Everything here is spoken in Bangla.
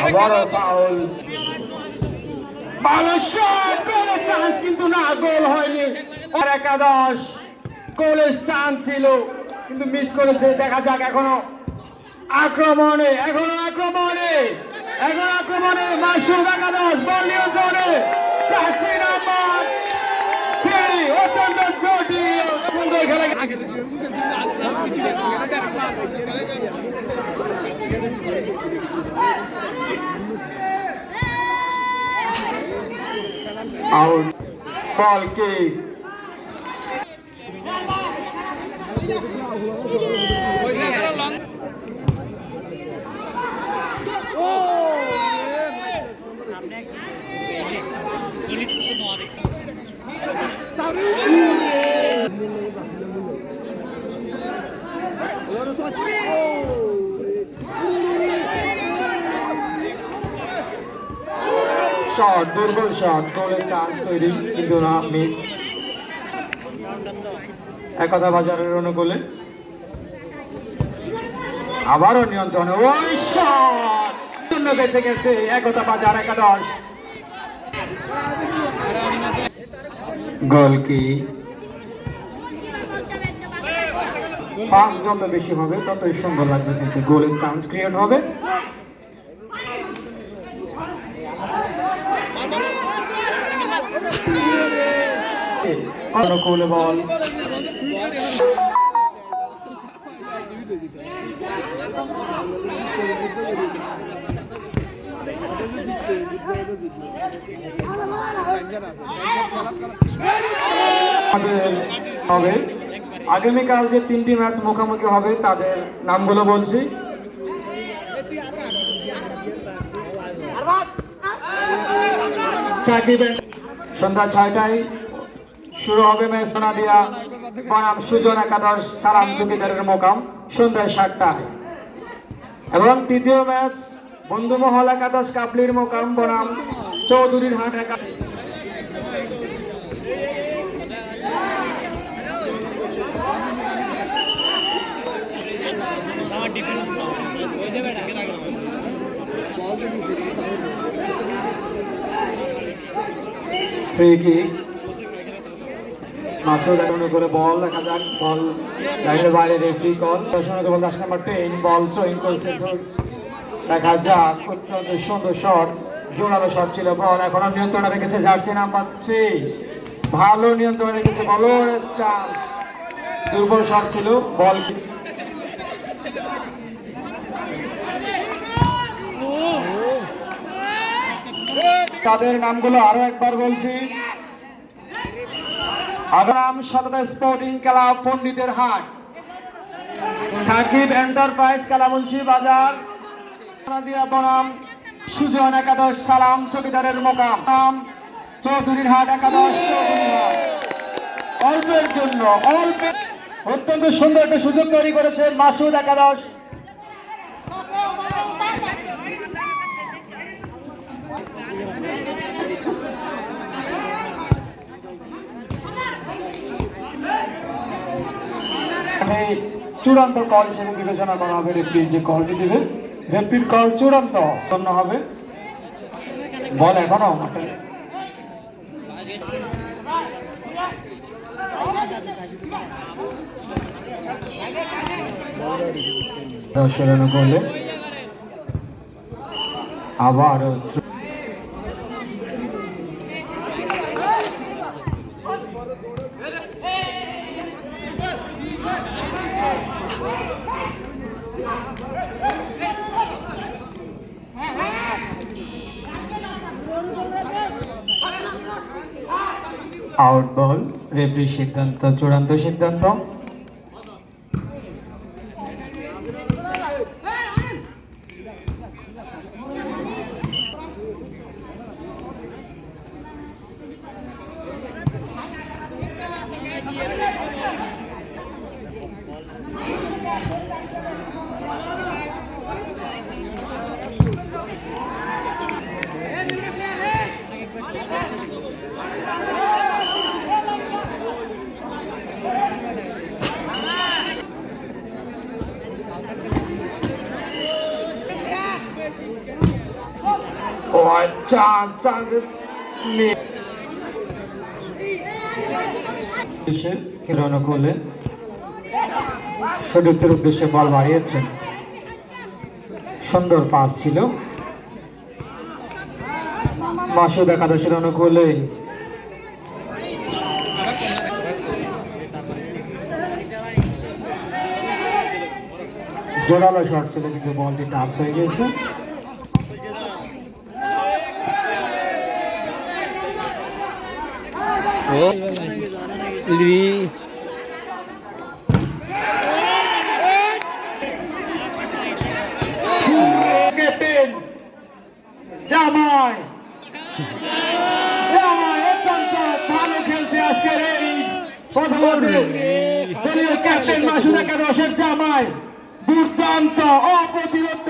আবারও ফাউল। ভালো শট, গোলের চান্স কিন্তু না, গোল হয়নি। আর একাদশ গোলের চান্স ছিল কিন্তু মিস করেছে। দেখা যাক এখনো আক্রমণে, মাসুদ একাদশ বল নিয়ন্ত্রণে, জার্সি নাম্বার 3, অত্যন্ত জটিল সুন্দর খেলা। আউট, বল কিক। শট, দুর্বল শট, গোলের চান্স তৈরি কিন্তু না, মিস। একতা বাজারের অনুকূলে আবারও নিয়ন্ত্রণে, ওই শট শূন্য বেঁচে গেছে একতা বাজার একাদশ। গোল কি, পাস যত বেশি হবে ততই সুন্দর লাগবে, কিন্তু গোলের চান্স ক্রিয়েট হবে। অনুকূলে বল, হবে আগামীকাল যে 3টি ম্যাচ মুখোমুখি হবে তাদের নামগুলো বলছি। সন্ধ্যা 6টায় শুরু হবে ম্যাচ। সোনাদিয়া বনাম সুজন একাদশ সালাম চৌকিদারের মোকাম সন্ধ্যা 7টায়। এবং তৃতীয় ম্যাচ বন্ধুমহল একাদশ কাপলির মোকাম বনাম চৌধুরীর হাট একাদশ। ফ্রি কিক, মাসুদ করে বল, দেখা যাক বল লাইনের বাইরে, রেফারি কল। 10 নাম্বার 10 বল থ্রোইং করেছে, দেখা যাক অত্যন্ত সুন্দর শট, জোরালো শট ছিল। বল এখনো নিয়ন্ত্রণে রেখেছে জার্সি নাম্বার 3, ভালো নিয়ন্ত্রণে রেখেছে, বলের চান্স, দুর্বল শট ছিল। বল তাদের নামগুলো আরো একবার বলছি। আগাম সততা স্পোর্টিং ক্লাব পণ্ডিতের হাট, সাকিব এন্টারপ্রাইজ কালামুন্সি বাজার, সোনাদিয়া বনাম সুজন একাদশ সালাম চৌকিদারের মোকাম চৌধুরীর হাট একাদশ। অল্পের জন্য অত্যন্ত সুন্দর একটা সুযোগ তৈরি করেছেন মাসুদ একাদশ। চূড়ান্ত কল হিসেবে বিবেচনা করা হবে। রেফারি যে কলটি দেবে, রেফারির কল চূড়ান্ত গণ্য হবে। বল এখনো মাঠে, করলে আবার আউট বল। রেফারির সিদ্ধান্ত চূড়ান্ত সিদ্ধান্ত। ও চাঁদ চাঁদ রওনা করলেন, সতীর্থের উদ্দেশ্যে বল বাড়িয়েছেন। সুন্দর পাস ছিল। মাসুদ একাদশের অনুকূলে জোরালো শট ছিল, কিন্তু বলটি টাচ হয়ে গিয়েছে। ক্যাপ্টেন জামাই জামাই অত্যন্ত ভালো খেলছে আজকের এই দলীয় ক্যাপ্টেন মাসুদ একাদশের জামাই, দুর্দান্ত অপ্রতিরোধ্য।